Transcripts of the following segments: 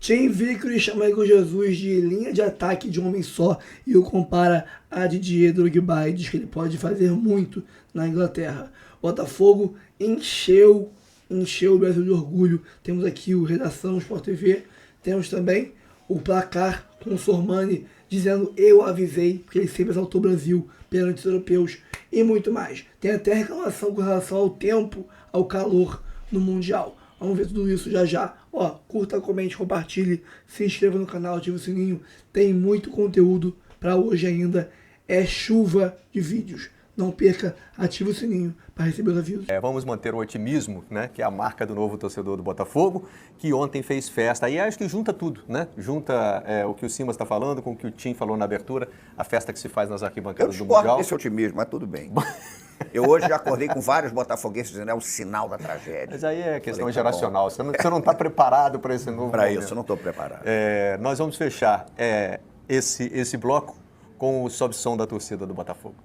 Tim Vickery chama Igor Jesus de linha de ataque de um homem só e o compara a Didier Drogba e diz que ele pode fazer muito na Inglaterra. Botafogo encheu o Brasil de orgulho. Temos aqui o Redação Sport TV, temos também o placar com o Sormani dizendo eu avisei, porque ele sempre exaltou o Brasil perante os europeus e muito mais. Tem até reclamação com relação ao tempo, ao calor no Mundial. Vamos ver tudo isso já já. Ó, curta, comente, compartilhe, se inscreva no canal, ative o sininho. Tem muito conteúdo para hoje ainda. É chuva de vídeos. Não perca, ative o sininho para receber os avisos. Vamos manter o otimismo, né? Que é a marca do novo torcedor do Botafogo, que ontem fez festa. Aí acho que junta tudo, né? Junta o que o Simas está falando com o que o Tim falou na abertura, a festa que se faz nas arquibancadas do Mundial. Eu discordo desse otimismo, mas tudo bem. Eu hoje já acordei com vários botafoguenses dizendo é o sinal da tragédia. Mas aí é questão geracional. Você não está preparado para esse novo Para isso, eu não estou preparado. Nós vamos fechar esse bloco com o sobe som da torcida do Botafogo.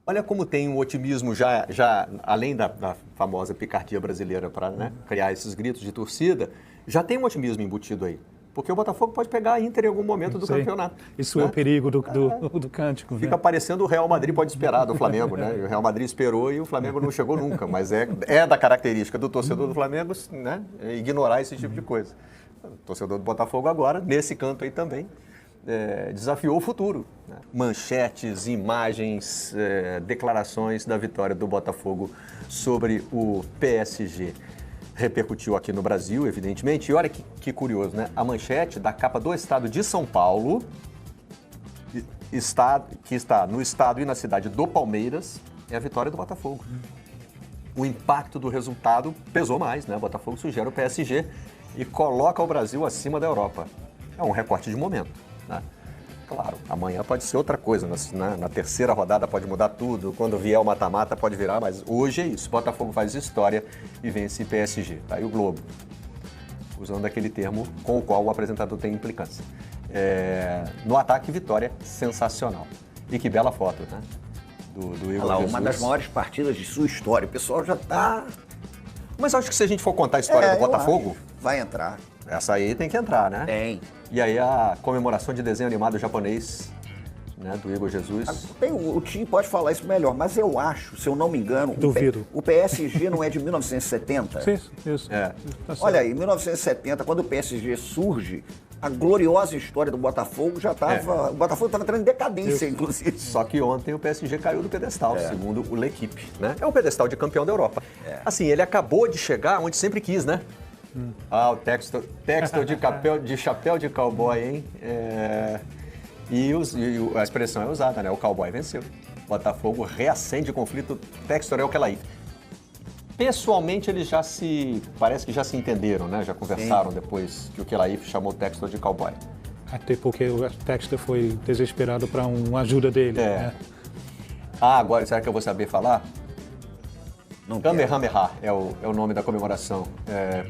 Olha como tem um otimismo já além da famosa picardia brasileira para criar esses gritos de torcida, já tem um otimismo embutido aí. Porque o Botafogo pode pegar a Inter em algum momento do campeonato. Isso é o perigo do cântico. Fica parecendo o Real Madrid pode esperar do Flamengo, né? O Real Madrid esperou e o Flamengo não chegou nunca. Mas é da característica do torcedor do Flamengo, né? Ignorar esse tipo de coisa. O torcedor do Botafogo agora, nesse canto aí também, desafiou o futuro. Né? Manchetes, imagens, declarações da vitória do Botafogo sobre o PSG. Repercutiu aqui no Brasil, evidentemente. E olha que curioso, né? A manchete da capa do estado de São Paulo, que está no estado e na cidade do Palmeiras, é a vitória do Botafogo. O impacto do resultado pesou mais, né? O Botafogo sugere o PSG e coloca o Brasil acima da Europa. É um recorte de momento, né? Claro, amanhã pode ser outra coisa, na terceira rodada pode mudar tudo, quando vier o mata-mata pode virar, mas hoje é isso, Botafogo faz história e vence PSG. Tá aí o Globo, usando aquele termo com o qual o apresentador tem implicância. No ataque, vitória sensacional. E que bela foto, né? Do Igor Jesus. Uma das maiores partidas de sua história, o pessoal já está... Mas acho que se a gente for contar a história do Botafogo... Vai entrar. Essa aí tem que entrar, né? Tem. E aí a comemoração de desenho animado japonês, né, do Igor Jesus. O Tim pode falar isso melhor, mas eu acho, se eu não me engano... Duvido. O PSG não é de 1970? Isso. Olha aí, em 1970, quando o PSG surge, a gloriosa história do Botafogo já estava... O Botafogo estava entrando em decadência, inclusive. Só que ontem o PSG caiu do pedestal, segundo o L'Équipe, né? É o pedestal de campeão da Europa. Assim, ele acabou de chegar onde sempre quis, né? O Textor de chapéu de cowboy, hein? E a expressão é usada, né? O cowboy venceu. Botafogo reacende o conflito. Textor é o que ela ir. Pessoalmente, eles parece que já se entenderam, né? Já conversaram depois que o Kelaif chamou o Textor de cowboy. Até porque o Textor foi desesperado para uma ajuda dele. Né? Agora, será que eu vou saber falar? Kamehameha é o nome da comemoração.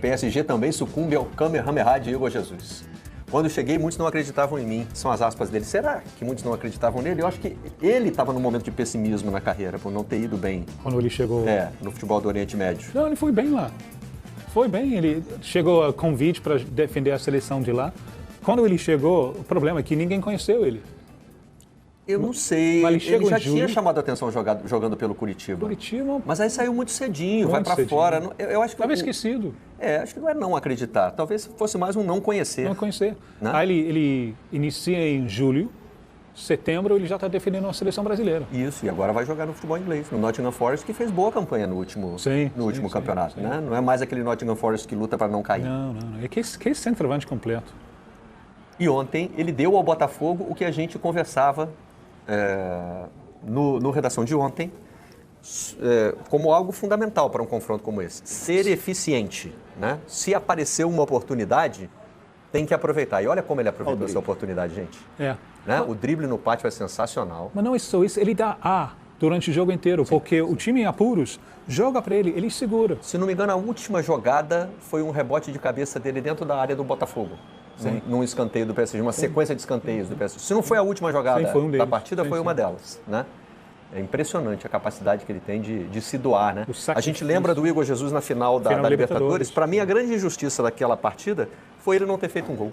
PSG também sucumbe ao Kamehameha de Igor Jesus. Quando cheguei, muitos não acreditavam em mim. São as aspas dele. Será que muitos não acreditavam nele? Eu acho que ele estava num momento de pessimismo na carreira, por não ter ido bem. Quando ele chegou... no futebol do Oriente Médio. Não, ele foi bem lá. Foi bem. Ele chegou a convite para defender a seleção de lá. Quando ele chegou, o problema é que ninguém conheceu ele. Eu não sei, Mas ele já tinha chamado a atenção jogando pelo Curitiba. Mas aí saiu muito cedinho, vai pra fora. Eu acho que estava esquecido. Acho que não é não acreditar. Talvez fosse mais um não conhecer. Não conhecer. Né? Aí ele inicia em julho, setembro ele já está defendendo a seleção brasileira. Isso, e agora vai jogar no futebol inglês, no Nottingham Forest, que fez boa campanha no último campeonato. Sim. Né? Não é mais aquele Nottingham Forest que luta para não cair. Não. É que centroavante completo. E ontem ele deu ao Botafogo o que a gente conversava no Redação de ontem, como algo fundamental para um confronto como esse. Ser eficiente. Né? Se aparecer uma oportunidade, Tem que aproveitar. E olha como ele aproveitou essa oportunidade, gente. Né? O drible no pátio é sensacional. Mas não é só isso, ele dá durante o jogo inteiro, porque o time em apuros joga para ele segura. Se não me engano, a última jogada foi um rebote de cabeça dele dentro da área do Botafogo. Num escanteio do PSG, uma sequência de escanteios do PSG. Se não foi a última jogada da partida, foi uma delas, né? É impressionante a capacidade que ele tem de se doar, né? A gente lembra do Igor Jesus na final da Libertadores. Para mim, a grande injustiça daquela partida foi ele não ter feito um gol.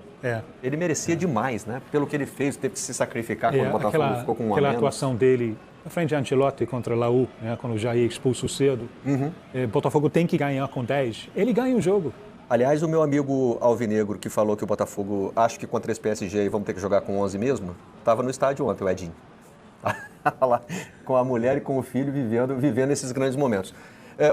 Ele merecia demais, né? Pelo que ele fez, teve que se sacrificar quando o Botafogo ficou com um a menos. Aquela atuação dele na frente de Ancelotti contra Laú, né? Quando o Jair expulso cedo. Botafogo tem que ganhar com 10. Ele ganha o jogo. Aliás, o meu amigo alvinegro que falou que o Botafogo, acho que contra esse PSG vamos ter que jogar com 11 mesmo, estava no estádio ontem, o Edinho. Lá, com a mulher e com o filho vivendo esses grandes momentos.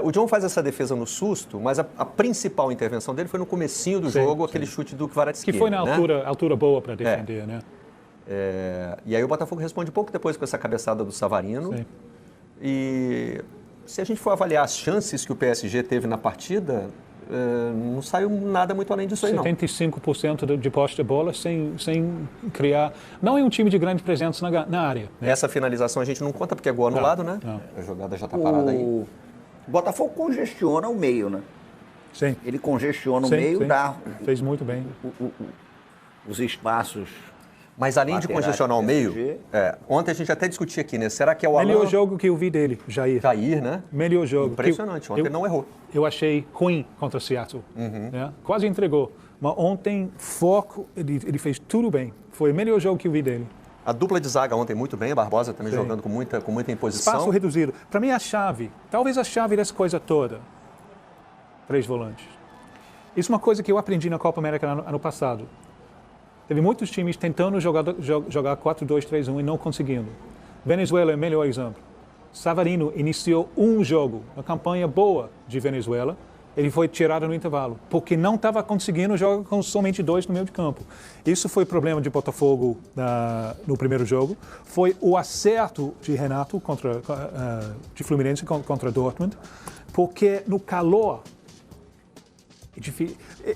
O John faz essa defesa no susto, mas a principal intervenção dele foi no comecinho do jogo, aquele chute do Kvaratskhelia. Que foi na altura boa para defender, né? E aí o Botafogo responde pouco depois com essa cabeçada do Savarino. Sim. E se a gente for avaliar as chances que o PSG teve na partida, não saiu nada muito além disso aí, não. 75% de posse de bola sem criar... Não é um time de grande presença na área. Né? Essa finalização a gente não conta porque é gol anulado, né? Não. A jogada já está parada aí. O Botafogo congestiona o meio, né? Sim. Ele congestiona o meio, dá... Fez muito bem. Os espaços... Mas além de congestionar o meio, ontem a gente até discutia aqui, né? Será que é o Alan... Melhor jogo que eu vi dele, Jair. Jair, né? Melhor jogo. Impressionante, ontem ele não errou. Eu achei ruim contra Seattle. Né? Quase entregou. Mas ontem, foco, ele fez tudo bem. Foi o melhor jogo que eu vi dele. A dupla de zaga ontem muito bem, a Barbosa também jogando com muita imposição. Espaço reduzido. Para mim, talvez a chave dessa coisa toda, 3 volantes. Isso é uma coisa que eu aprendi na Copa América ano passado. Teve muitos times tentando jogar 4-2-3-1 e não conseguindo. Venezuela é o melhor exemplo. Savarino iniciou um jogo, uma campanha boa de Venezuela. Ele foi tirado no intervalo, porque não estava conseguindo jogar com somente 2 no meio de campo. Isso foi problema de Botafogo no primeiro jogo. Foi o acerto de Renato de Fluminense contra Dortmund, porque no calor,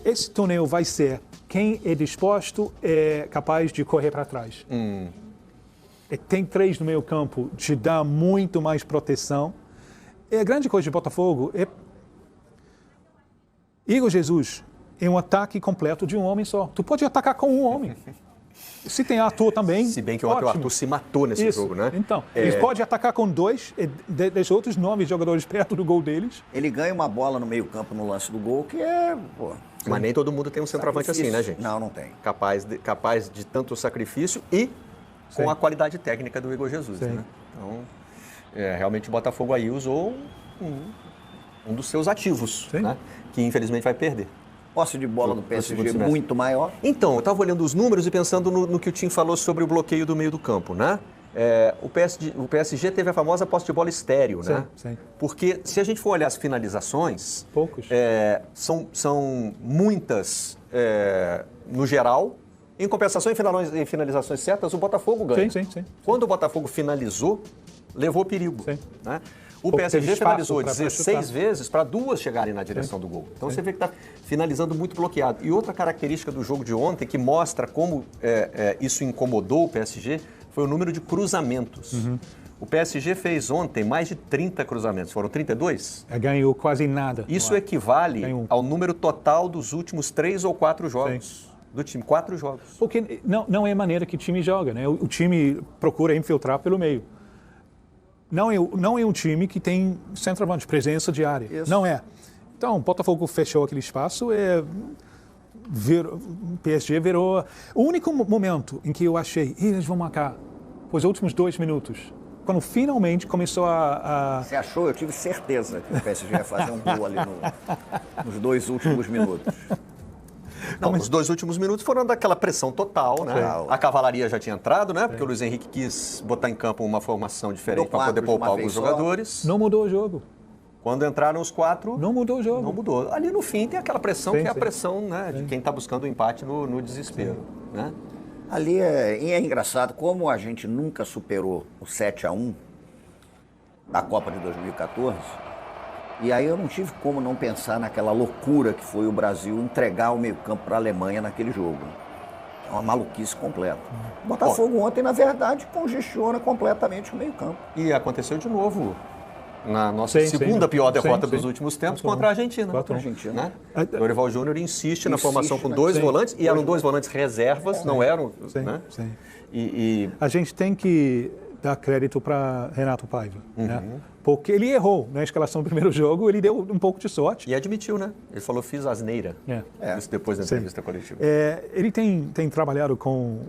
esse torneio vai ser quem é disposto é capaz de correr para trás. Tem 3 no meio campo, te dá muito mais proteção. A grande coisa de Botafogo é Igor Jesus é um ataque completo de um homem só. Tu pode atacar com um homem. Se tem Arthur também, se bem que ontem o Arthur se matou nesse jogo, né? Então, eles podem atacar com 2, deixa outros 9 jogadores perto do gol deles. Ele ganha uma bola no meio-campo no lance do gol, que é... Pô, mas nem todo mundo tem um centroavante assim, né, gente? Não tem. Capaz de tanto sacrifício e com a qualidade técnica do Igor Jesus, né? Então, realmente o Botafogo aí usou um dos seus ativos, né? Que infelizmente vai perder. Posse de bola do PSG muito maior. Então, eu estava olhando os números e pensando no que o Tim falou sobre o bloqueio do meio do campo, né? O PSG teve a famosa posse de bola estéreo, né? Sim. Porque se a gente for olhar as finalizações, poucos. São muitas no geral. Em compensação, em finalizações certas, o Botafogo ganha. Sim. Quando o Botafogo finalizou, levou perigo. Sim. Né? O PSG finalizou 16 vezes para 2 chegarem na direção do gol. Então você vê que está finalizando muito bloqueado. E outra característica do jogo de ontem que mostra como isso incomodou o PSG foi o número de cruzamentos. O PSG fez ontem mais de 30 cruzamentos. Foram 32? Ganhou quase nada. Isso equivale ao número total dos últimos 3 ou 4 jogos. Do time, 4 jogos. Porque não é a maneira que o time joga, né? O time procura infiltrar pelo meio. Não é um time que tem centroavante, presença de área. Isso. Não é. Então, o Botafogo fechou aquele espaço, o PSG virou... O único momento em que eu achei, eles vão marcar, foi os últimos 2 minutos. Quando finalmente começou a... Você achou? Eu tive certeza que o PSG ia fazer um gol ali nos 2 últimos minutos. Não, os 2 últimos minutos foram daquela pressão total, né? A cavalaria já tinha entrado, né? Porque o Luiz Henrique quis botar em campo uma formação diferente para poder poupar alguns jogadores. Não mudou o jogo. Quando entraram os 4... Não mudou o jogo. Não mudou. Ali no fim tem aquela pressão que é a pressão, né, de quem está buscando o empate no desespero, né? Ali é engraçado como a gente nunca superou o 7-1 da Copa de 2014. E aí eu não tive como não pensar naquela loucura que foi o Brasil entregar o meio-campo para a Alemanha naquele jogo. É uma maluquice completa. O Botafogo ontem, na verdade, congestiona completamente o meio-campo. E aconteceu de novo na nossa segunda pior derrota dos últimos tempos contra a Argentina. Né? Dorival Júnior insiste na formação com 2 volantes, e eram 2 volantes reservas, não eram. Né? A gente tem que dar crédito para Renato Paiva, né? Porque ele errou na escalação do primeiro jogo, ele deu um pouco de sorte. E admitiu, né? Ele falou, fiz asneira. Isso depois da entrevista coletiva. Ele tem trabalhado com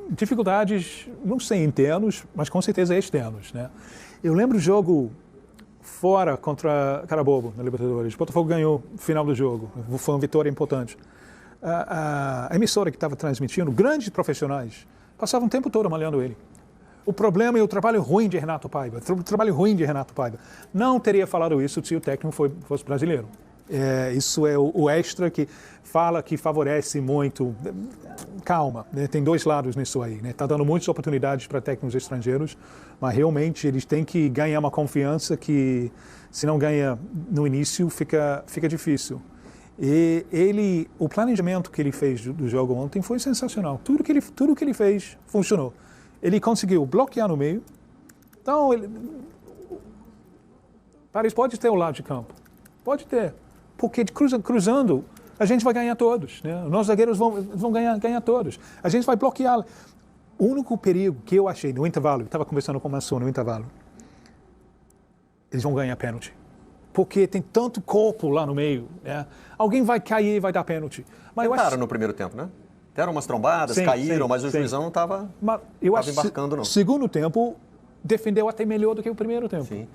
dificuldades, não sei internos, mas com certeza externos, né? Eu lembro o jogo fora contra Carabobo, na Libertadores. O Botafogo ganhou no final do jogo, foi uma vitória importante. A emissora que estava transmitindo, grandes profissionais, passavam o tempo todo malhando ele. O problema é o trabalho ruim de Renato Paiva. Não teria falado isso se o técnico fosse brasileiro. Isso é o extra que fala que favorece muito. Calma, né? Tem 2 lados nisso aí. Está dando muitas oportunidades para técnicos estrangeiros, mas realmente eles têm que ganhar uma confiança que, se não ganha no início, fica difícil. E o planejamento que ele fez do jogo ontem foi sensacional. Tudo que ele fez funcionou. Ele conseguiu bloquear no meio. Então, Paris pode ter o lado de campo. Pode ter. Porque cruzando, a gente vai ganhar todos. Né? Os nossos zagueiros vão ganhar todos. A gente vai bloquear. O único perigo que eu achei no intervalo, estava conversando com o Masson no intervalo, eles vão ganhar pênalti. Porque tem tanto corpo lá no meio. Né? Alguém vai cair e vai dar pênalti. Mas tentaram no primeiro tempo, né? Deram umas trombadas, caíram, mas o juizão não estava embarcando, não. Segundo tempo, defendeu até melhor do que o primeiro tempo. Sim.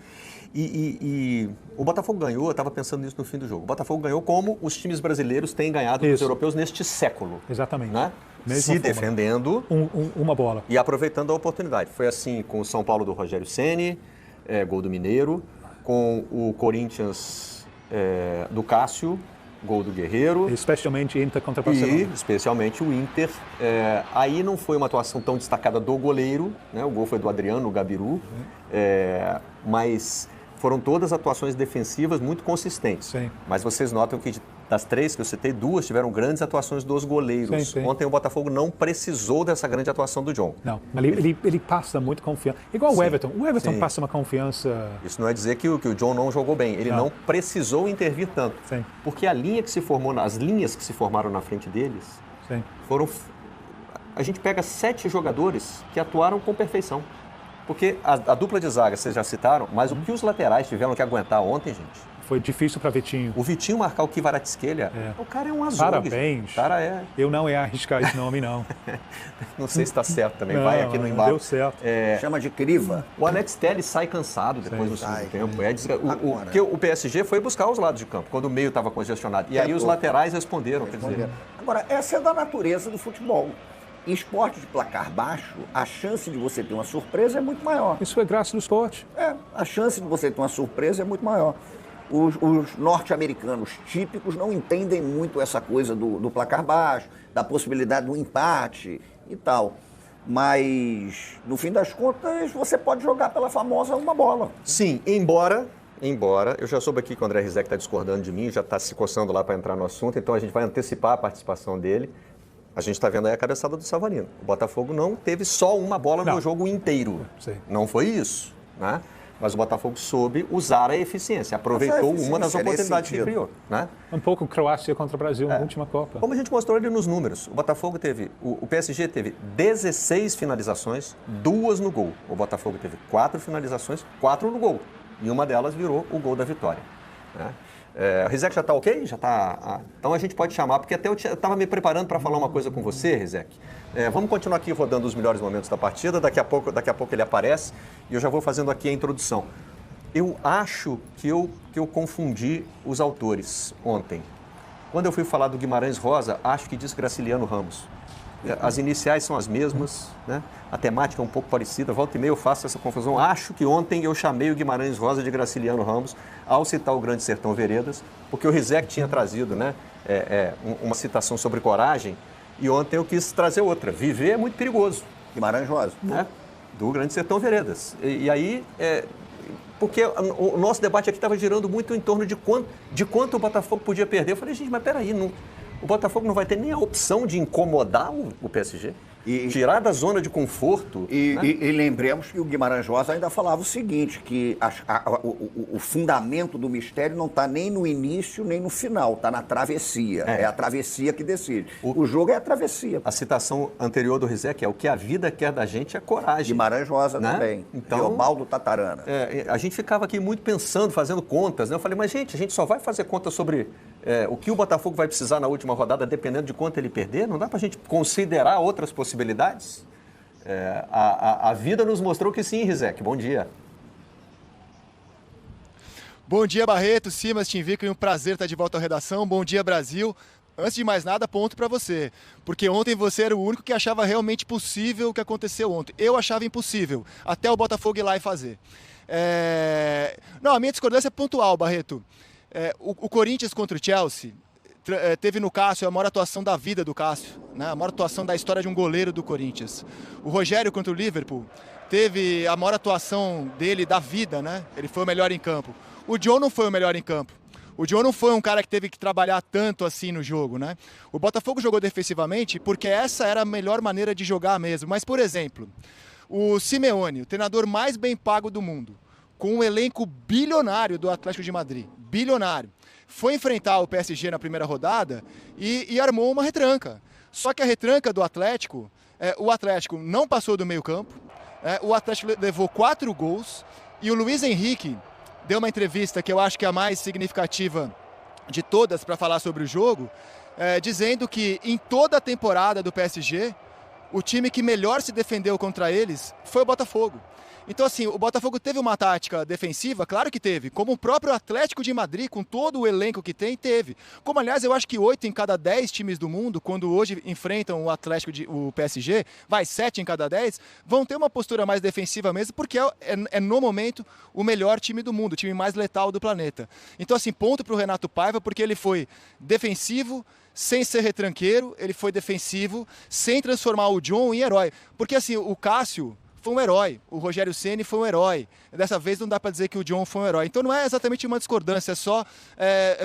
E o Botafogo ganhou, eu estava pensando nisso no fim do jogo. O Botafogo ganhou como os times brasileiros têm ganhado dos europeus neste século. Exatamente. Né? Se defendendo. Uma bola. E aproveitando a oportunidade. Foi assim com o São Paulo do Rogério Ceni, gol do Mineiro, com o Corinthians do Cássio, gol do Guerreiro. Especialmente Inter contra Barcelona. E especialmente o Inter. Aí não foi uma atuação tão destacada do goleiro, né? O gol foi do Adriano Gabiru, mas foram todas atuações defensivas muito consistentes. Sim. Mas vocês notam que das 3 que eu citei, 2 tiveram grandes atuações dos goleiros. Sim. Ontem o Botafogo não precisou dessa grande atuação do John. Não, mas ele passa muito confiança. Igual o Everton. O Everton passa uma confiança... Isso não é dizer que o John não jogou bem. Ele não precisou intervir tanto. Sim. Porque as linhas que se formaram na frente deles foram... A gente pega 7 jogadores que atuaram com perfeição. Porque a dupla de zaga, vocês já citaram, mas o que os laterais tiveram que aguentar ontem, gente? Foi difícil para Vitinho. O Vitinho marcar o Kvaratskhelia, o cara é um azul. Parabéns. O cara Eu não ia arriscar esse nome, não. Não sei se está certo também, vai aqui no embalo. Deu certo. Chama de criva. O Alex Telles sai cansado depois do segundo tempo. Porque o PSG foi buscar os lados de campo, quando o meio estava congestionado. E aí os laterais responderam. Quer dizer... Agora, essa é da natureza do futebol. Em esporte de placar baixo, a chance de você ter uma surpresa é muito maior. Isso é graça do esporte. A chance de você ter uma surpresa é muito maior. Os norte-americanos típicos não entendem muito essa coisa do placar baixo, da possibilidade do empate e tal. Mas, no fim das contas, você pode jogar pela famosa uma bola. Sim, embora, eu já soube aqui que o André Rizek está discordando de mim, já está se coçando lá para entrar no assunto, então a gente vai antecipar a participação dele. A gente está vendo aí a cabeçada do Savarino. O Botafogo não teve só uma bola no jogo inteiro. Sim. Não foi isso, né? Mas o Botafogo soube usar a eficiência, aproveitou uma das oportunidades que criou. Né? Um pouco Croácia contra o Brasil na última Copa. Como a gente mostrou ali nos números, o Botafogo teve, o PSG teve 16 finalizações, 2 no gol. O Botafogo teve 4 finalizações, 4 no gol. E uma delas virou o gol da vitória. Né? O Rizek já está ok? Já tá. Então a gente pode chamar, porque até eu estava me preparando para falar uma coisa com você, Rizek. Vamos continuar aqui rodando os melhores momentos da partida, daqui a pouco ele aparece e eu já vou fazendo aqui a introdução. Eu acho que eu confundi os autores ontem. Quando eu fui falar do Guimarães Rosa, acho que diz Graciliano Ramos. As iniciais são as mesmas, né? A temática é um pouco parecida, volta e meia eu faço essa confusão. Acho que ontem eu chamei o Guimarães Rosa de Graciliano Ramos ao citar o Grande Sertão Veredas, porque o Rizek tinha trazido, né, uma citação sobre coragem, e ontem eu quis trazer outra. Viver é muito perigoso. Guimarães Rosa. Né? Do Grande Sertão Veredas. E aí porque o nosso debate aqui estava girando muito em torno de quanto o Botafogo podia perder. Eu falei, gente, mas peraí, o Botafogo não vai ter nem a opção de incomodar o PSG? Tirar da zona de conforto. E lembremos que o Guimarães Rosa ainda falava o seguinte, que o fundamento do mistério não está nem no início nem no final, está na travessia. É a travessia que decide. O jogo é a travessia. A citação anterior do Rizek é: o que a vida quer da gente é coragem. Guimarães Rosa, né? Também. Então, Teobaldo Tatarana. A gente ficava aqui muito pensando, fazendo contas, né? Eu falei, mas gente, a gente só vai fazer conta sobre o que o Botafogo vai precisar na última rodada, dependendo de quanto ele perder? Não dá para a gente considerar outras possibilidades? A vida nos mostrou que sim, Rizek. Bom dia. Bom dia, Barreto, Simas, Tinvico, um prazer estar de volta à redação. Bom dia, Brasil. Antes de mais nada, ponto para você, porque ontem você era o único que achava realmente possível o que aconteceu ontem. Eu achava impossível, até o Botafogo ir lá e fazer. Não, a minha discordância é pontual, Barreto. O Corinthians contra o Chelsea teve no Cássio a maior atuação da vida do Cássio, né? A maior atuação da história de um goleiro do Corinthians. O Rogério contra o Liverpool teve a maior atuação dele da vida, né? Ele foi o melhor em campo. O John não foi o melhor em campo. O John não foi um cara que teve que trabalhar tanto assim no jogo, né? O Botafogo jogou defensivamente porque essa era a melhor maneira de jogar mesmo. Mas, por exemplo, o Simeone, o treinador mais bem pago do mundo, com um elenco bilionário do Atlético de Madrid, bilionário, foi enfrentar o PSG na primeira rodada e armou uma retranca. Só que a retranca do Atlético, o Atlético não passou do meio campo, o Atlético levou 4 gols e o Luiz Henrique deu uma entrevista que eu acho que é a mais significativa de todas para falar sobre o jogo, dizendo que em toda a temporada do PSG, o time que melhor se defendeu contra eles foi o Botafogo. Então, assim, o Botafogo teve uma tática defensiva, claro que teve, como o próprio Atlético de Madrid, com todo o elenco que tem, teve. Como, aliás, eu acho que 8 em cada 10 times do mundo, quando hoje enfrentam o PSG, 7 em cada 10, vão ter uma postura mais defensiva mesmo, porque é no momento o melhor time do mundo, o time mais letal do planeta. Então, assim, ponto para o Renato Paiva, porque ele foi defensivo, sem ser retranqueiro, ele foi defensivo, sem transformar o John em herói. Porque, assim, o Cássio foi um herói, o Rogério Ceni foi um herói. Dessa vez não dá para dizer que o John foi um herói. Então não é exatamente uma discordância, é só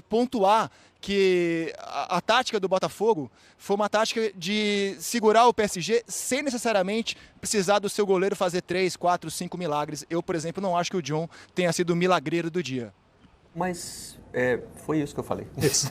pontuar que a tática do Botafogo foi uma tática de segurar o PSG sem necessariamente precisar do seu goleiro fazer 3, 4, 5 milagres. Eu, por exemplo, não acho que o John tenha sido o milagreiro do dia. Mas foi isso que eu falei. Isso.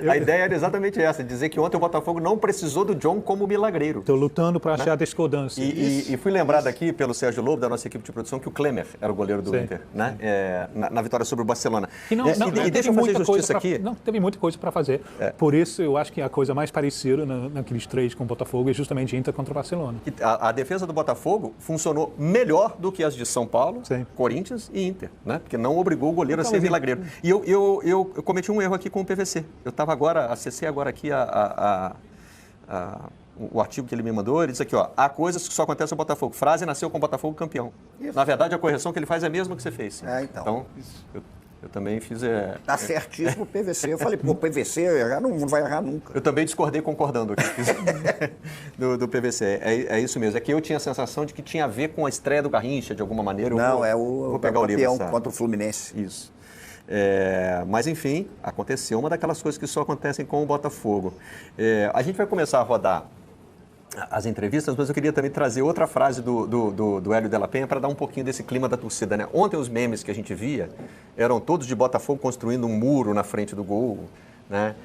A ideia era exatamente essa, dizer que ontem o Botafogo não precisou do John como milagreiro. Estou lutando para achar discordância. E fui lembrado aqui pelo Sérgio Lobo, da nossa equipe de produção, que o Klemer era o goleiro do Inter, né? Na vitória sobre o Barcelona. E deixa eu fazer justiça aqui. Não, teve muita coisa para fazer. Por isso, eu acho que a coisa mais parecida naqueles 3 com o Botafogo é justamente Inter contra o Barcelona. A defesa do Botafogo funcionou melhor do que as de São Paulo, Sim. Corinthians e Inter, né? Porque não obrigou o goleiro a ser milagreiro. E eu cometi um erro aqui com o PVC. Eu estava acessei agora aqui o artigo que ele me mandou. Ele diz aqui, há coisas que só acontecem no Botafogo. Frase nasceu com o Botafogo campeão. Isso. Na verdade, a correção que ele faz é a mesma que você fez. Então eu também fiz... Tá certíssimo o PVC. Eu falei, o PVC não vai errar nunca. Eu também discordei concordando aqui do PVC. É isso mesmo. É que eu tinha a sensação de que tinha a ver com a estreia do Garrincha, de alguma maneira. Vou pegar o campeão contra o Fluminense. Isso. Mas, enfim, aconteceu uma daquelas coisas que só acontecem com o Botafogo. A gente vai começar a rodar as entrevistas, mas eu queria também trazer outra frase do Hélio de la Penha para dar um pouquinho desse clima da torcida, né? Ontem os memes que a gente via eram todos de Botafogo construindo um muro na frente do gol, né?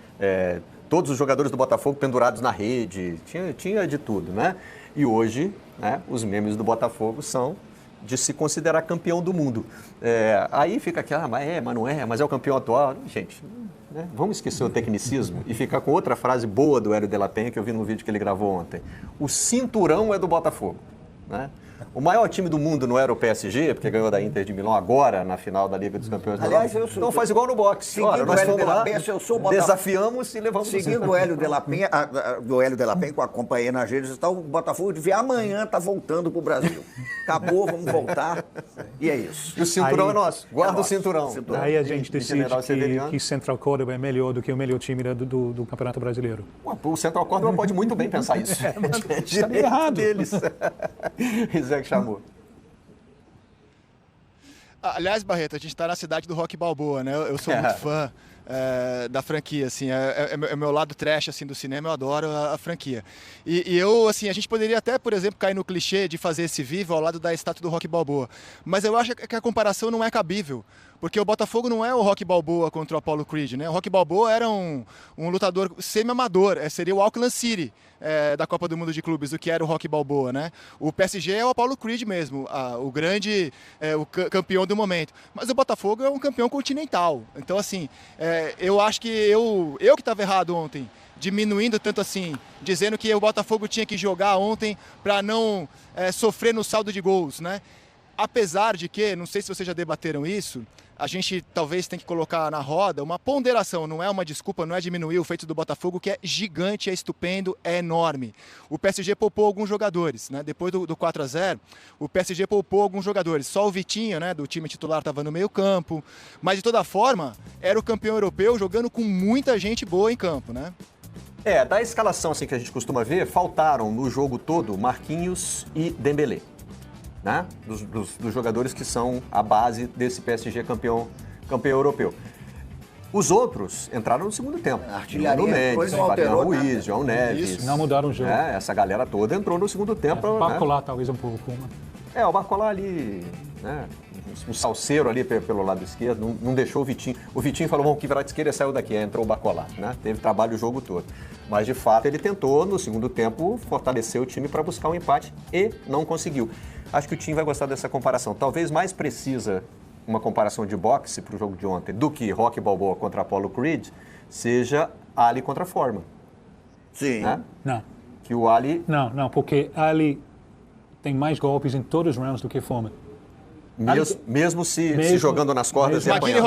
Todos os jogadores do Botafogo pendurados na rede, tinha de tudo, né? E hoje, né, os memes do Botafogo são de se considerar campeão do mundo. Aí fica aquela, mas não é, mas é o campeão atual. Gente, né? Vamos esquecer o tecnicismo e ficar com outra frase boa do Hélio de la Penha que eu vi no vídeo que ele gravou ontem. O cinturão é do Botafogo, né? O maior time do mundo não era o PSG, porque ganhou da Inter de Milão agora, na final da Liga dos Campeões. Aliás, então faz igual no boxe. Ora, nós fomos lá, desafiamos e levamos. Seguindo o Hélio de la Penha, do Hélio de la Penha, que eu acompanhei nas redes e tal, o Botafogo devia amanhã estar voltando para o Brasil. Acabou, vamos voltar. E é isso. E o cinturão é nosso. Guarda o cinturão. Aí a gente decide que Central Córdoba é melhor do que o melhor time do Campeonato Brasileiro. O Central Córdoba pode muito bem pensar isso. Está meio errado. Deles. Rizek chamou. Aliás, Barreto, a gente está na cidade do Rock Balboa, né? Eu sou muito fã da franquia, assim, é meu lado trash, assim, do cinema, eu adoro a franquia. E eu, assim, a gente poderia até, por exemplo, cair no clichê de fazer esse Viva ao lado da estátua do Rock Balboa, mas eu acho que a comparação não é cabível, porque o Botafogo não é o Rock Balboa contra o Apollo Creed, né? O Rock Balboa era um lutador semi-amador, seria o Auckland City da Copa do Mundo de Clubes, do que era o Rock Balboa, né? O PSG é o Apollo Creed mesmo, o grande, o campeão do momento. Mas o Botafogo é um campeão continental. Então, assim, eu acho que eu que estava errado ontem, diminuindo tanto assim, dizendo que o Botafogo tinha que jogar ontem para não sofrer no saldo de gols, né? Apesar de que, não sei se vocês já debateram isso, a gente talvez tem que colocar na roda uma ponderação, não é uma desculpa, não é diminuir o feito do Botafogo, que é gigante, é estupendo, é enorme. O PSG poupou alguns jogadores, né? Depois do 4-0, o PSG poupou alguns jogadores. Só o Vitinho, né, do time titular, estava no meio campo, mas de toda forma, era o campeão europeu jogando com muita gente boa em campo, né? Da escalação assim, que a gente costuma ver, faltaram no jogo todo Marquinhos e Dembélé. Né? Dos jogadores que são a base desse PSG campeão europeu. Os outros entraram no segundo tempo. Artilharia, Nuno Mendes, não alterou Fabiano Ruiz, João Neves. Não mudaram o jogo. Essa galera toda entrou no segundo tempo. O Barcola talvez um pouco. O Barcola ali, né? Um salseiro ali pelo lado esquerdo, não deixou o Vitinho. O Vitinho falou, vamos que virar de esquerda e saiu daqui, aí entrou o Barcola, né? Teve trabalho o jogo todo. Mas, de fato, ele tentou, no segundo tempo, fortalecer o time para buscar um empate e não conseguiu. Acho que o time vai gostar dessa comparação. Talvez mais precisa uma comparação de boxe para o jogo de ontem do que Rock Balboa contra Apollo Creed, seja Ali contra Forma. Sim. Né? Não. Que o Ali... Não, porque Ali tem mais golpes em todos os rounds do que Forma. Mesmo se jogando nas cordas e apanhando.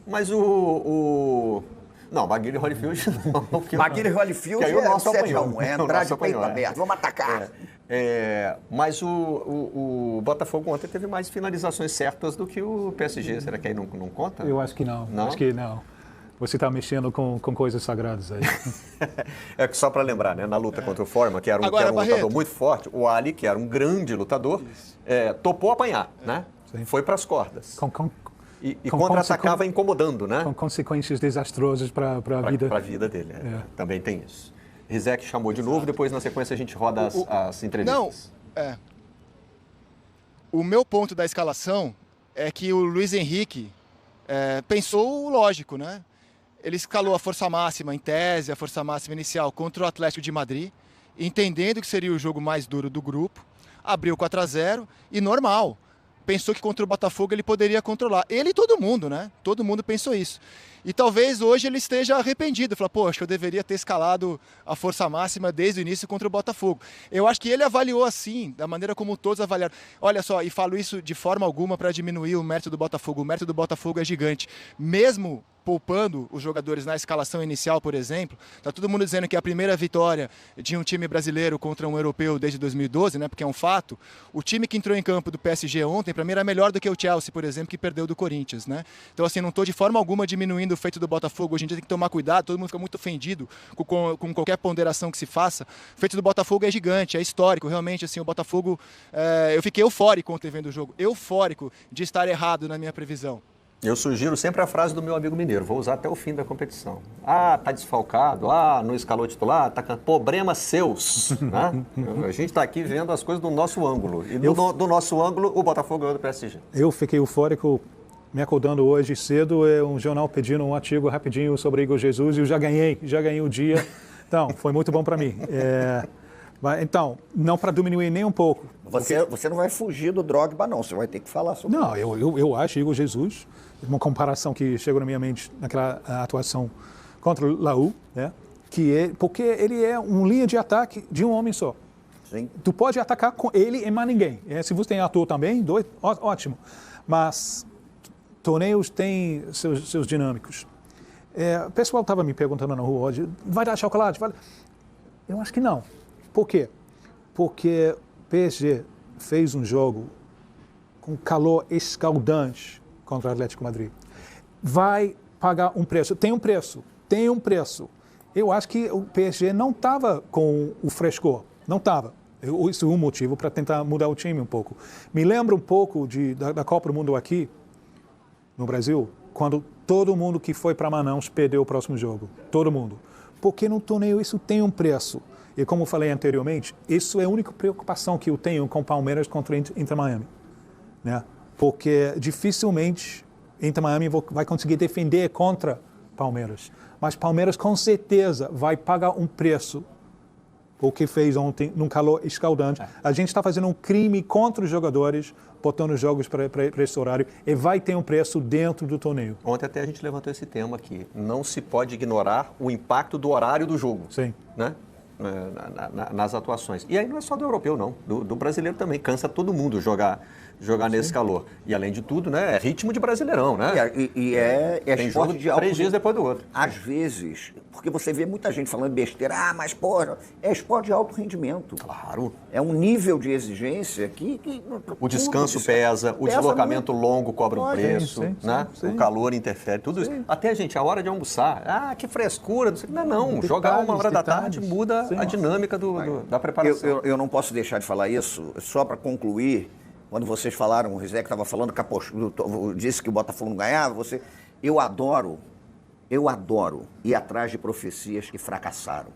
Mas o... Não, Maguire Holyfield não. Maguire Holyfield é o nosso 7-1, é entrar de peito aberto, vamos atacar. Mas o Botafogo ontem teve mais finalizações certas do que o PSG. Será que aí não conta? Eu acho que não. Não? Acho que não. Você está mexendo com coisas sagradas aí. Só para lembrar, né? Na luta contra o Forma, que era um lutador muito forte, o Ali, que era um grande lutador, topou apanhar, né? Sim. Foi para as cordas. E contra-atacava incomodando, né? Com consequências desastrosas para a vida. Para a vida dele, também tem isso. Rizek chamou de novo, depois na sequência a gente roda as entrevistas. O meu ponto da escalação é que o Luiz Henrique pensou o lógico, né? Ele escalou a força máxima, em tese, a força máxima inicial contra o Atlético de Madrid, entendendo que seria o jogo mais duro do grupo, abriu 4-0 e normal. Pensou que contra o Botafogo ele poderia controlar. Ele e todo mundo, né? Todo mundo pensou isso. E talvez hoje ele esteja arrependido. Falou, pô, acho que eu deveria ter escalado a força máxima desde o início contra o Botafogo. Eu acho que ele avaliou assim, da maneira como todos avaliaram. Olha só, e falo isso de forma alguma para diminuir o mérito do Botafogo. O mérito do Botafogo é gigante. Mesmo poupando os jogadores na escalação inicial, por exemplo, tá todo mundo dizendo que é a primeira vitória de um time brasileiro contra um europeu desde 2012, né? Porque é um fato. O time que entrou em campo do PSG ontem, para mim, era melhor do que o Chelsea, por exemplo, que perdeu do Corinthians, né? Então, assim, não estou de forma alguma diminuindo o feito do Botafogo. Hoje em dia tem que tomar cuidado, todo mundo fica muito ofendido com qualquer ponderação que se faça. O feito do Botafogo é gigante, é histórico, realmente, assim, o Botafogo... eu fiquei eufórico ontem vendo o jogo, eufórico de estar errado na minha previsão. Eu sugiro sempre a frase do meu amigo mineiro, vou usar até o fim da competição. Tá desfalcado, não escalou titular, problemas seus, né? A gente está aqui vendo as coisas do nosso ângulo. E do nosso ângulo, o Botafogo ganhou do PSG. Eu fiquei eufórico, me acordando hoje cedo, um jornal pedindo um artigo rapidinho sobre Igor Jesus e eu já ganhei o dia. Então, foi muito bom para mim. Então, não para diminuir nem um pouco. Você não vai fugir do Drogba, não. Você vai ter que falar sobre isso. Não, eu acho Igor Jesus, uma comparação que chegou na minha mente naquela atuação contra o Laú, né? Porque ele é uma linha de ataque de um homem só. Sim. Tu pode atacar com ele e mais ninguém. Se você tem ator também, ótimo. Mas torneios têm seus dinâmicos. O pessoal estava me perguntando na rua hoje, vai dar chocolate? Eu acho que não. Por quê? Porque o PSG fez um jogo com calor escaldante contra o Atlético de Madrid. Vai pagar um preço. Tem um preço. Eu acho que o PSG não estava com o frescor. Não estava. Isso é um motivo para tentar mudar o time um pouco. Me lembra um pouco da Copa do Mundo aqui, no Brasil, quando todo mundo que foi para Manaus perdeu o próximo jogo. Todo mundo. Porque no torneio isso tem um preço. E como falei anteriormente, isso é a única preocupação que eu tenho com Palmeiras contra Inter Miami. Né? Porque dificilmente Inter Miami vai conseguir defender contra Palmeiras. Mas Palmeiras com certeza vai pagar um preço. O que fez ontem num calor escaldante. A gente está fazendo um crime contra os jogadores, botando os jogos para esse horário, e vai ter um preço dentro do torneio. Ontem até a gente levantou esse tema aqui. Não se pode ignorar o impacto do horário do jogo. Sim. Né? Nas atuações. E aí não é só do europeu, não. Do brasileiro também. Cansa todo mundo jogar nesse calor. E além de tudo, né, é ritmo de brasileirão, né? Tem esporte jogo de 3 dias depois do outro. Às vezes, porque você vê muita gente falando besteira, mas porra, é esporte de alto rendimento. Claro. É um nível de exigência que o descanso pesa, o deslocamento longo cobra um preço, né? O calor interfere, tudo isso. Até, gente, a hora de almoçar, que frescura, não, jogar 1h da tarde muda a dinâmica da preparação. Eu não posso deixar de falar isso, só para concluir. Quando vocês falaram, o Rizek estava falando que disse que o Botafogo não ganhava, eu adoro ir atrás de profecias que fracassaram.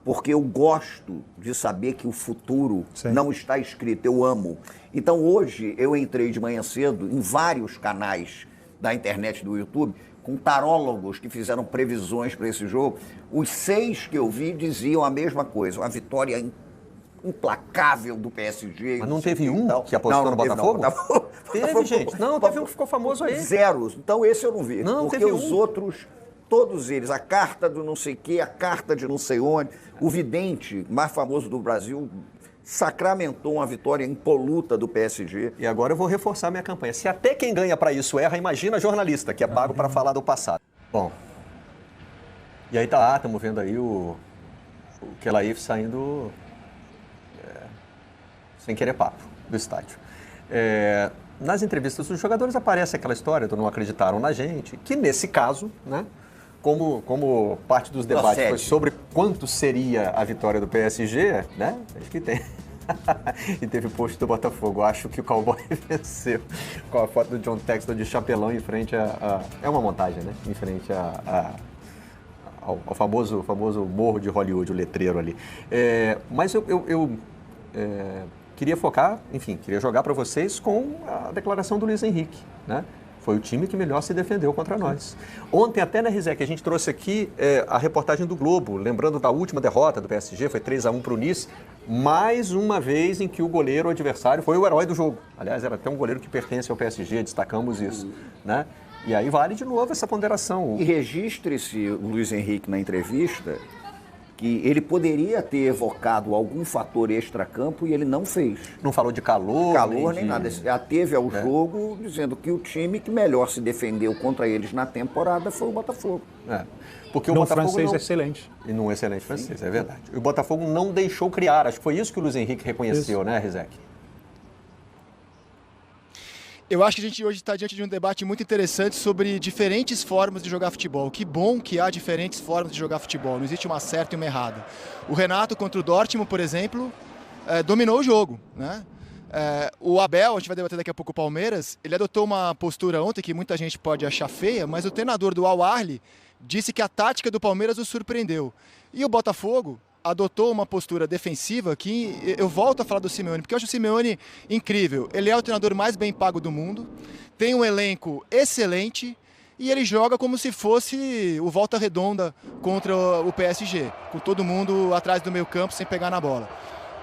Porque eu gosto de saber que o futuro não está escrito, eu amo. Então hoje eu entrei de manhã cedo em vários canais da internet, do YouTube, com tarólogos que fizeram previsões para esse jogo. Os 6 que eu vi diziam a mesma coisa, uma vitória implacável do PSG. Mas não teve um que apostou no Botafogo? Teve, gente. Não, teve um que ficou famoso aí. 0. Então esse eu não vi. Não, porque os outros, todos eles, a carta do não sei o quê, a carta de não sei onde, o vidente mais famoso do Brasil sacramentou uma vitória impoluta do PSG. E agora eu vou reforçar minha campanha. Se até quem ganha para isso erra, imagina jornalista, que é pago para falar do passado. Bom, e aí estamos vendo aí o Kelaif saindo sem querer papo do estádio. Nas entrevistas dos jogadores aparece aquela história do não acreditaram na gente, que nesse caso, né, como parte dos debates foi sobre quanto seria a vitória do PSG, né, acho que tem. E teve post do Botafogo, acho que o Cowboy venceu, com a foto do John Textor de chapelão em frente é uma montagem, né, em frente ao famoso morro de Hollywood, o letreiro ali. Mas eu queria focar, enfim, queria jogar para vocês com a declaração do Luiz Henrique, né? Foi o time que melhor se defendeu contra nós. Ontem, até na Rizek, a gente trouxe aqui a reportagem do Globo, lembrando da última derrota do PSG, foi 3-1 para o Nice, mais uma vez em que o goleiro adversário foi o herói do jogo. Aliás, era até um goleiro que pertence ao PSG, destacamos isso, né? E aí vale de novo essa ponderação. E registre-se o Luiz Henrique na entrevista que ele poderia ter evocado algum fator extracampo e ele não fez. Não falou de calor nem nada. Já teve ao jogo dizendo que o time que melhor se defendeu contra eles na temporada foi o Botafogo. Porque o Botafogo francês excelente. E num excelente francês, é verdade. O Botafogo não deixou criar, acho que foi isso que o Luiz Henrique reconheceu, né, Rizek? Eu acho que a gente hoje está diante de um debate muito interessante sobre diferentes formas de jogar futebol. Que bom que há diferentes formas de jogar futebol, não existe uma certa e uma errada. O Renato contra o Dortmund, por exemplo, dominou o jogo, né? O Abel, a gente vai debater daqui a pouco o Palmeiras, ele adotou uma postura ontem que muita gente pode achar feia, mas o treinador do Al Ahly disse que a tática do Palmeiras o surpreendeu. E o Botafogo adotou uma postura defensiva que eu volto a falar do Simeone, porque eu acho o Simeone incrível. Ele é o treinador mais bem pago do mundo, tem um elenco excelente e ele joga como se fosse o Volta Redonda contra o PSG, com todo mundo atrás do meio campo sem pegar na bola.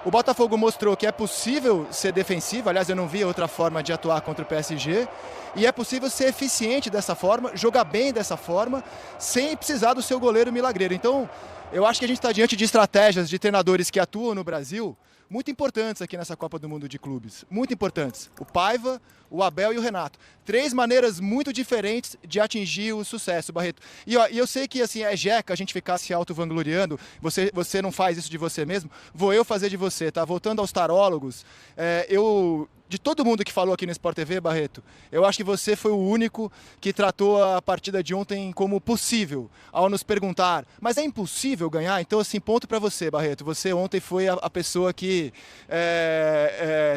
O Botafogo mostrou que é possível ser defensivo, aliás, eu não vi outra forma de atuar contra o PSG, e é possível ser eficiente dessa forma, jogar bem dessa forma, sem precisar do seu goleiro milagreiro. Então, eu acho que a gente está diante de estratégias de treinadores que atuam no Brasil muito importantes aqui nessa Copa do Mundo de Clubes. Muito importantes. O Paiva, o Abel e o Renato. 3 maneiras muito diferentes de atingir o sucesso, Barreto. E eu sei que assim, é jeca a gente ficar se auto-vangloriando. Você não faz isso de você mesmo. Vou eu fazer de você, tá? Voltando aos tarólogos, eu de todo mundo que falou aqui no Sport TV, Barreto, eu acho que você foi o único que tratou a partida de ontem como possível, ao nos perguntar, mas é impossível ganhar? Então, assim, ponto para você, Barreto. Você ontem foi a pessoa que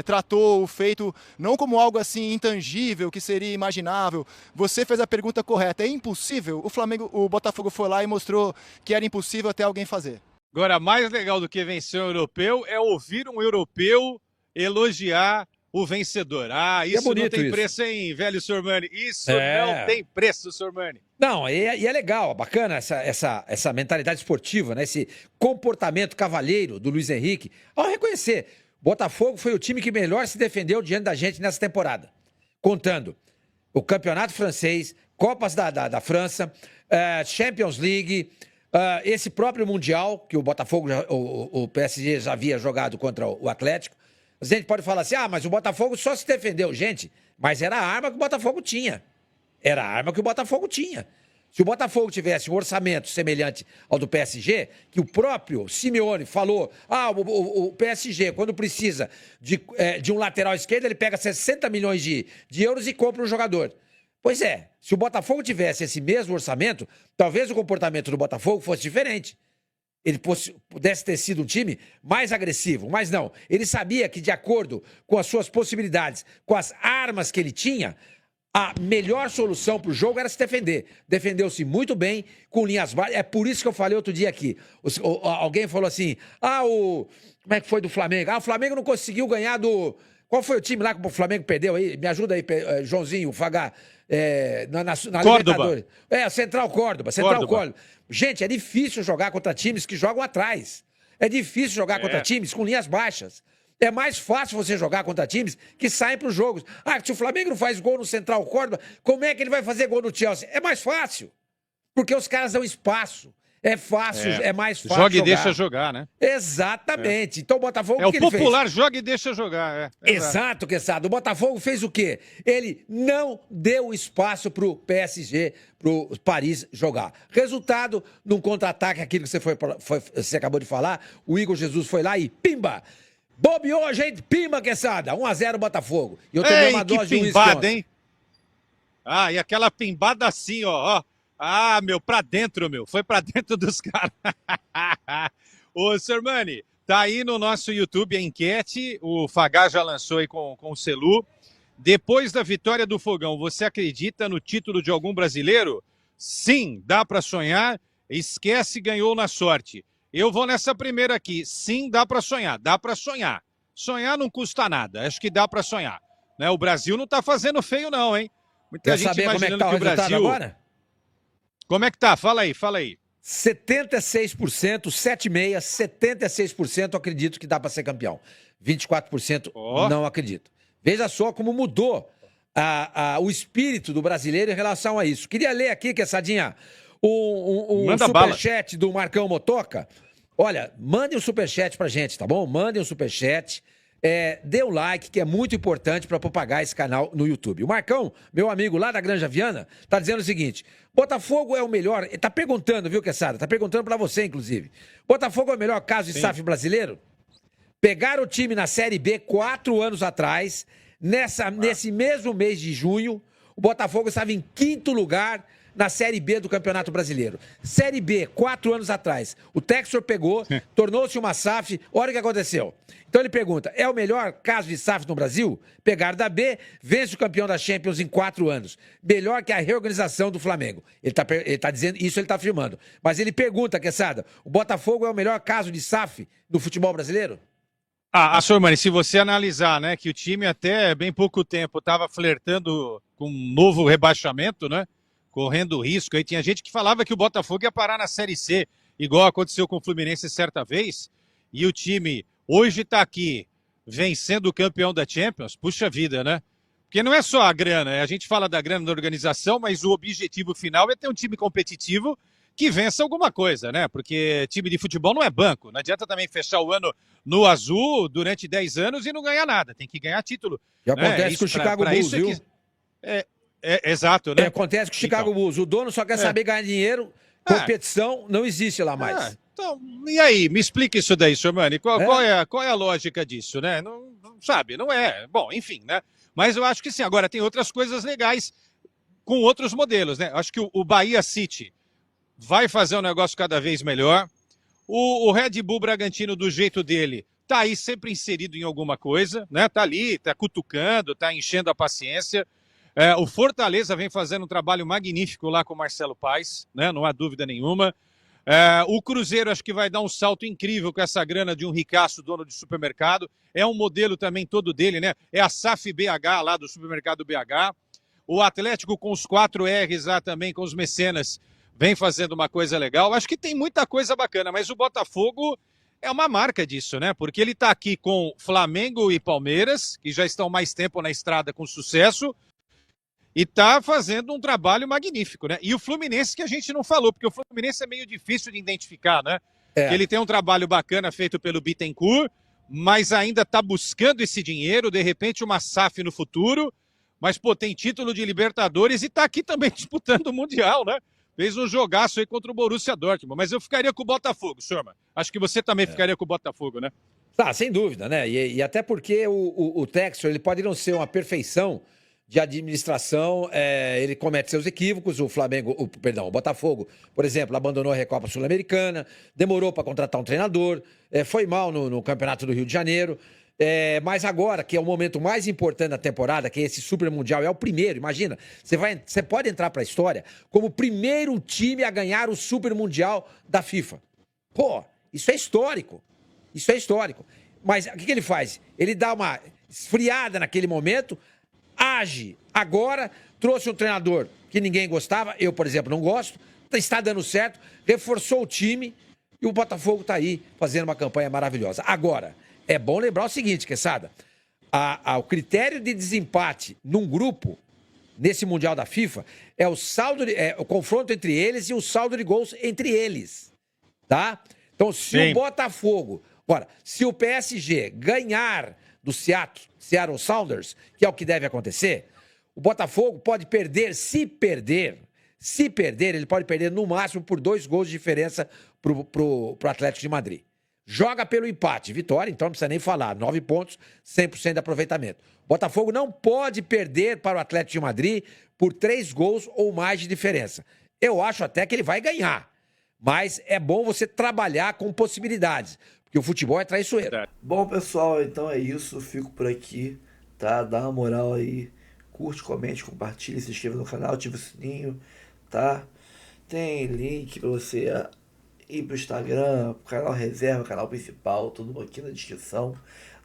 tratou o feito não como algo assim intangível, que seria imaginável. Você fez a pergunta correta. É impossível? O Botafogo foi lá e mostrou que era impossível até alguém fazer. Agora, mais legal do que vencer um europeu é ouvir um europeu elogiar o vencedor. Ah, isso não tem preço, hein, velho Sormani? Isso não tem preço, Sormani. Não, e é legal, bacana essa mentalidade esportiva, né? Esse comportamento cavalheiro do Luiz Henrique. Ao reconhecer, Botafogo foi o time que melhor se defendeu diante da gente nessa temporada. Contando o Campeonato Francês, Copas da França, Champions League, esse próprio Mundial, que o Botafogo, o PSG já havia jogado contra o Atlético. A gente pode falar assim, mas o Botafogo só se defendeu. Gente, mas era a arma que o Botafogo tinha. Era a arma que o Botafogo tinha. Se o Botafogo tivesse um orçamento semelhante ao do PSG, que o próprio Simeone falou, o PSG, quando precisa de um lateral esquerdo, ele pega 60 milhões de euros e compra um jogador. Pois é, se o Botafogo tivesse esse mesmo orçamento, talvez o comportamento do Botafogo fosse diferente. Ele pudesse ter sido um time mais agressivo, mas não. Ele sabia que, de acordo com as suas possibilidades, com as armas que ele tinha, a melhor solução para o jogo era se defender. Defendeu-se muito bem, com linhas baixas. É por isso que eu falei outro dia aqui. Alguém falou assim, como é que foi do Flamengo? O Flamengo não conseguiu ganhar do... Qual foi o time lá que o Flamengo perdeu aí? Me ajuda aí, Joãozinho, o Fagá. Na Libertadores. Central Córdoba. Gente, é difícil jogar contra times que jogam atrás. É difícil jogar contra times com linhas baixas. É mais fácil você jogar contra times que saem para os jogos. Se o Flamengo não faz gol no Central Córdoba, como é que ele vai fazer gol no Chelsea? É mais fácil. Porque os caras dão espaço. É fácil, é mais fácil joga e deixa jogar, né? Exatamente. Então o Botafogo... o popular joga e deixa jogar. Exato, Quesada. O Botafogo fez o quê? Ele não deu espaço pro PSG, pro Paris jogar. Resultado, num contra-ataque, aquilo que você acabou de falar, o Igor Jesus foi lá e pimba! Bobeou, gente, pimba, Quesada. 1-0 Botafogo. E eu tomei uma dose de uísque ontem. Hein? E aquela pimbada assim, ó. Pra dentro, foi pra dentro dos caras. Ô, Sormani, tá aí no nosso YouTube a enquete, o Fagá já lançou aí com o Celu. Depois da vitória do Fogão, você acredita no título de algum brasileiro? Sim, dá pra sonhar, esquece, ganhou na sorte. Eu vou nessa primeira aqui, sim, dá pra sonhar, Sonhar não custa nada, acho que dá pra sonhar. Né? O Brasil não tá fazendo feio não, hein? Quer saber como é que tá o resultado agora? Como é que tá? Fala aí. 76%, 76% acredito que dá para ser campeão. 24% não acredito. Veja só como mudou o espírito do brasileiro em relação a isso. Queria ler aqui, Quessadinha, um superchat do Marcão Motoca. Olha, mandem um superchat pra gente, tá bom? Mandem um superchat. Dê o like, que é muito importante para propagar esse canal no YouTube. O Marcão, meu amigo lá da Granja Viana, tá dizendo o seguinte: Botafogo é o melhor... Ele tá perguntando, viu, Quesada? Tá perguntando para você, inclusive. Botafogo é o melhor caso de SAF brasileiro? Pegaram o time na Série B 4 anos atrás, nesse mesmo mês de junho, o Botafogo estava em 5º lugar na Série B do Campeonato Brasileiro. Série B, 4 anos atrás. O Textor pegou, tornou-se uma SAF. Olha o que aconteceu. Então ele pergunta, é o melhor caso de SAF no Brasil? Pegaram da B, vence o campeão da Champions em 4 anos. Melhor que a reorganização do Flamengo. Ele tá dizendo, isso ele tá afirmando. Mas ele pergunta, Quesada, o Botafogo é o melhor caso de SAF no futebol brasileiro? Sormani, se você analisar, né, que o time até bem pouco tempo estava flertando com um novo rebaixamento, né? Correndo risco. Aí tinha gente que falava que o Botafogo ia parar na Série C, igual aconteceu com o Fluminense certa vez, e o time hoje está aqui vencendo o campeão da Champions. Puxa vida, né? Porque não é só a grana, a gente fala da grana da organização, mas o objetivo final é ter um time competitivo que vença alguma coisa, né? Porque time de futebol não é banco, não adianta também fechar o ano no azul durante 10 anos e não ganhar nada, tem que ganhar título. E acontece com o Chicago Bulls, viu? Exato, né? Acontece com o Chicago Bulls. O dono só quer saber ganhar dinheiro, competição não existe lá mais. Então, e aí? Me explica isso daí, Sormani. Qual é a lógica disso, né? Não sabe, não é. Bom, enfim, né? Mas eu acho que sim. Agora, tem outras coisas legais com outros modelos, né? Acho que o Bahia City vai fazer um negócio cada vez melhor. O Red Bull Bragantino, do jeito dele, tá aí sempre inserido em alguma coisa, né? Tá ali, tá cutucando, tá enchendo a paciência. O Fortaleza vem fazendo um trabalho magnífico lá com o Marcelo Paes, né? Não há dúvida nenhuma. O Cruzeiro acho que vai dar um salto incrível com essa grana de um ricaço dono de supermercado. É um modelo também todo dele, né? É a SAF BH lá do supermercado BH. O Atlético com os 4 R's lá também, com os mecenas, vem fazendo uma coisa legal. Acho que tem muita coisa bacana, mas o Botafogo é uma marca disso, né? Porque ele está aqui com Flamengo e Palmeiras, que já estão mais tempo na estrada com sucesso, e está fazendo um trabalho magnífico, né? E o Fluminense que a gente não falou, porque o Fluminense é meio difícil de identificar, né? Que ele tem um trabalho bacana feito pelo Bittencourt, mas ainda está buscando esse dinheiro, de repente uma SAF no futuro, mas, pô, tem título de Libertadores e está aqui também disputando o Mundial, né? Fez um jogaço aí contra o Borussia Dortmund, mas eu ficaria com o Botafogo, Sorma. Acho que você também ficaria com o Botafogo, né? Tá, sem dúvida, né? E até porque o Textor, ele pode não ser uma perfeição de administração, ele comete seus equívocos. O Botafogo, por exemplo, abandonou a Recopa Sul-Americana, demorou para contratar um treinador, foi mal no Campeonato do Rio de Janeiro. Mas agora, que é o momento mais importante da temporada, que é esse Super Mundial, é o primeiro, imagina, você pode entrar para a história como o primeiro time a ganhar o Super Mundial da FIFA. Pô, isso é histórico. Isso é histórico. Mas o que ele faz? Ele dá uma esfriada naquele momento, age agora, trouxe um treinador que ninguém gostava, eu, por exemplo, não gosto, está dando certo, reforçou o time e o Botafogo está aí fazendo uma campanha maravilhosa. Agora, é bom lembrar o seguinte, Quesada, o critério de desempate num grupo, nesse Mundial da FIFA, é o confronto entre eles e o saldo de gols entre eles, tá? Então, se o Botafogo... Agora, se o PSG ganhar do Seattle Sounders, que é o que deve acontecer, o Botafogo pode perder, se perder, ele pode perder no máximo por 2 gols de diferença pro Atlético de Madrid. Joga pelo empate, vitória, então não precisa nem falar, 9 pontos, 100% de aproveitamento. Botafogo não pode perder para o Atlético de Madrid por 3 gols ou mais de diferença. Eu acho até que ele vai ganhar, mas é bom você trabalhar com possibilidades, porque o futebol é traiçoeiro. Bom, pessoal, então é isso. Fico por aqui, tá? Dá uma moral aí. Curte, comente, compartilhe, se inscreva no canal, ativa o sininho, tá? Tem link pra você ir pro Instagram, pro canal reserva, canal principal, tudo aqui na descrição.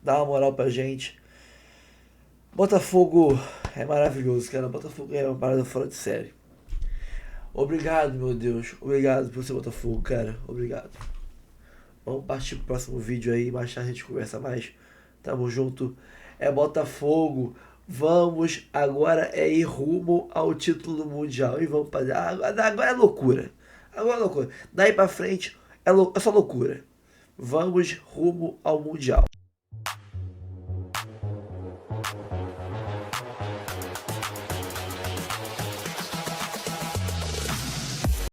Dá uma moral pra gente. Botafogo é maravilhoso, cara. Botafogo é uma parada fora de série. Obrigado, meu Deus. Obrigado por ser Botafogo, cara. Obrigado. Vamos partir pro próximo vídeo aí, mais tarde a gente conversa mais. Tamo junto. É Botafogo. Vamos agora ir rumo ao título mundial. E vamos fazer. Agora é loucura. Agora é loucura. Daí pra frente é só loucura. Vamos rumo ao mundial.